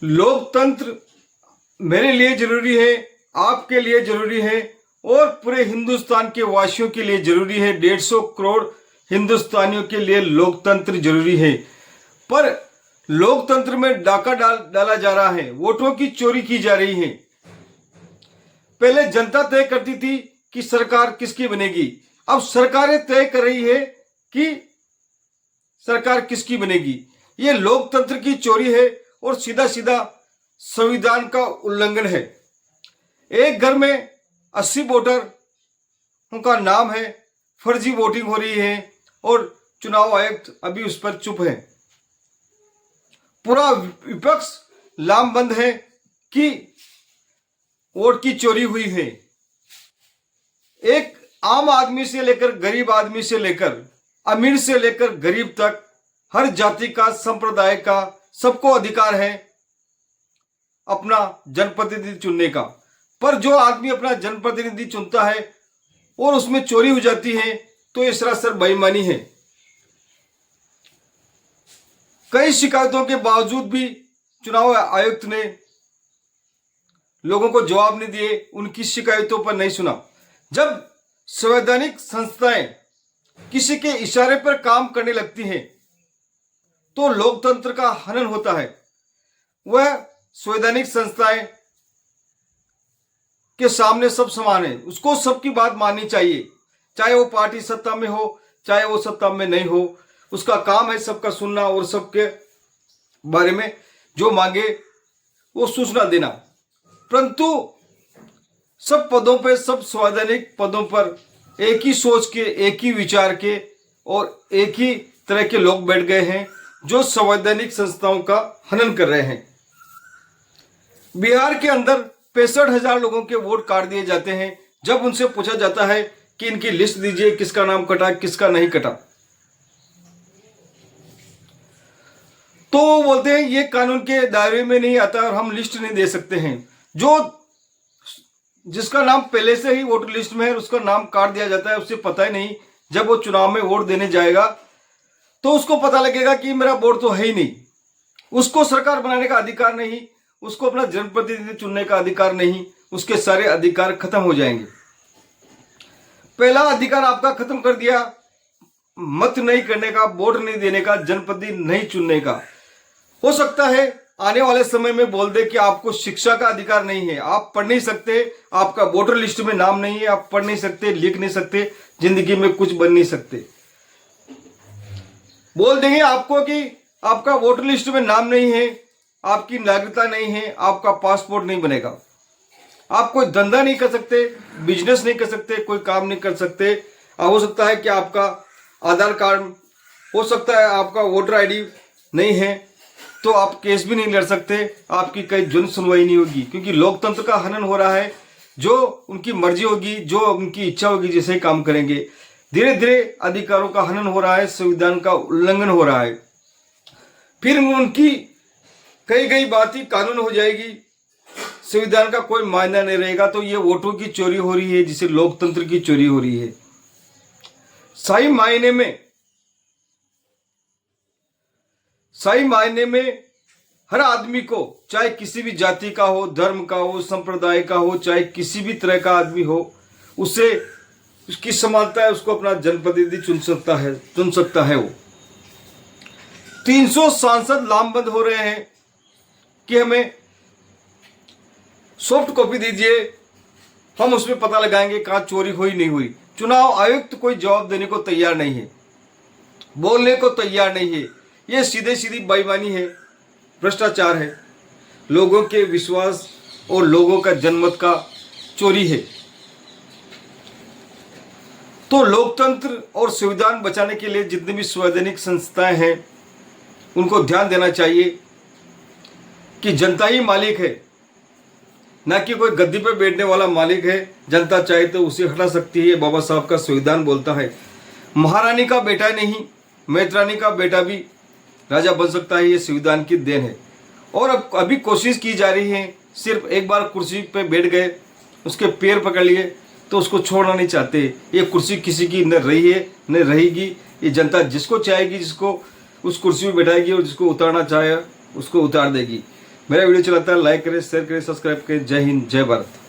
लोकतंत्र मेरे लिए जरूरी है, आपके लिए जरूरी है और पूरे हिंदुस्तान के वासियों के लिए जरूरी है। 150 करोड़ हिंदुस्तानियों के लिए लोकतंत्र जरूरी है। पर लोकतंत्र में डाका डाला जा रहा है, वोटों की चोरी की जा रही है। पहले जनता तय करती थी कि सरकार किसकी बनेगी, अब सरकारें तय कर रही है कि सरकार किसकी बनेगी। ये लोकतंत्र की चोरी है और सीधा सीधा संविधान का उल्लंघन है। एक घर में 80 वोटर उनका नाम है, फर्जी वोटिंग हो रही है और चुनाव आयुक्त अभी उस पर चुप है। पूरा विपक्ष लामबंद है कि वोट की चोरी हुई है। एक आम आदमी से लेकर गरीब आदमी से लेकर अमीर से लेकर गरीब तक हर जाति का, संप्रदाय का, सबको अधिकार है अपना जनप्रतिनिधि चुनने का। पर जो आदमी अपना जनप्रतिनिधि चुनता है और उसमें चोरी हो जाती है तो ये सरासर बेईमानी है। कई शिकायतों के बावजूद भी चुनाव आयुक्त ने लोगों को जवाब नहीं दिए, उनकी शिकायतों पर नहीं सुना। जब संवैधानिक संस्थाएं किसी के इशारे पर काम करने लगती हैं तो लोकतंत्र का हनन होता है। वह संवैधानिक संस्थाएं के सामने सब समान है, उसको सबकी बात माननी चाहिए, चाहे वो पार्टी सत्ता में हो चाहे वो सत्ता में नहीं हो। उसका काम है सबका सुनना और सबके बारे में जो मांगे वो सूचना देना। परंतु सब पदों पे, सब संवैधानिक पदों पर एक ही सोच के, एक ही विचार के और एक ही तरह के लोग बैठ गए हैं जो संवैधानिक संस्थाओं का हनन कर रहे हैं। बिहार के अंदर 65,000 लोगों के वोट काट दिए जाते हैं। जब उनसे पूछा जाता है कि इनकी लिस्ट दीजिए, किसका नाम कटा किसका नहीं कटा, तो वो बोलते हैं ये कानून के दायरे में नहीं आता और हम लिस्ट नहीं दे सकते हैं। जिसका नाम पहले से ही वोटर लिस्ट में है उसका नाम काट दिया जाता है, उसे पता ही नहीं। जब वो चुनाव में वोट देने जाएगा तो उसको पता लगेगा कि मेरा वोट तो है ही नहीं। उसको सरकार बनाने का अधिकार नहीं, उसको अपना जनप्रतिनिधि चुनने का अधिकार नहीं, उसके सारे अधिकार खत्म हो जाएंगे। पहला अधिकार आपका खत्म कर दिया, मत नहीं करने का, वोट नहीं देने का, जनप्रतिनिधि नहीं चुनने का। हो सकता है आने वाले समय में बोल दे कि आपको शिक्षा का अधिकार नहीं है, आप पढ़ नहीं सकते, आपका वोटर लिस्ट में नाम नहीं है, आप पढ़ नहीं सकते, लिख नहीं सकते, जिंदगी में कुछ बन नहीं सकते। बोल देंगे आपको कि आपका वोटर लिस्ट में नाम नहीं है, आपकी नागरिकता नहीं है, आपका पासपोर्ट नहीं बनेगा, आप कोई धंधा नहीं कर सकते, बिजनेस नहीं कर सकते, कोई काम नहीं कर सकते। हो सकता है कि आपका आधार कार्ड, हो सकता है आपका वोटर आईडी नहीं है, तो आप केस भी नहीं लड़ सकते, आपकी कई जन सुनवाई नहीं होगी, क्योंकि लोकतंत्र का हनन हो रहा है। जो उनकी मर्जी होगी, जो उनकी इच्छा होगी, जैसे ही काम करेंगे। धीरे धीरे अधिकारों का हनन हो रहा है, संविधान का उल्लंघन हो रहा है। फिर उनकी कई कई बात ही कानून हो जाएगी, संविधान का कोई मायना नहीं रहेगा। तो ये वोटों की चोरी हो रही है, जिसे लोकतंत्र की चोरी हो रही है। सही मायने में हर आदमी को, चाहे किसी भी जाति का हो, धर्म का हो, संप्रदाय का हो, चाहे किसी भी तरह का आदमी हो, उसे उसकी समानता है, उसको अपना जनप्रतिनिधि चुन सकता है। वो 300 सांसद लामबंद हो रहे हैं कि हमें सॉफ्ट कॉपी दीजिए, हम उसमें पता लगाएंगे कहां चोरी हुई नहीं हुई। चुनाव आयुक्त कोई जवाब देने को तैयार नहीं है, बोलने को तैयार नहीं है। ये सीधी बेईमानी है, भ्रष्टाचार है, लोगों के विश्वास और लोगों का जनमत का चोरी है। तो लोकतंत्र और संविधान बचाने के लिए जितनी भी संवैधानिक संस्थाएं हैं उनको ध्यान देना चाहिए कि जनता ही मालिक है, ना कि कोई गद्दी पे बैठने वाला मालिक है। जनता चाहे तो उसे हटा सकती है, बाबा साहब का संविधान बोलता है। महारानी का बेटा नहीं, मैत्रानी का बेटा भी राजा बन सकता है, ये संविधान की देन है। और अब अभी कोशिश की जा रही है, सिर्फ एक बार कुर्सी पे बैठ गए, उसके पैर पकड़ लिए तो उसको छोड़ना नहीं चाहते। ये कुर्सी किसी की न रही है न रहेगी। ये जनता जिसको चाहेगी, जिसको उस कुर्सी में बैठाएगी और जिसको उतारना चाहे उसको उतार देगी। मेरा वीडियो चलाता है, लाइक करें, शेयर करें, सब्सक्राइब करें। जय हिंद, जय भारत।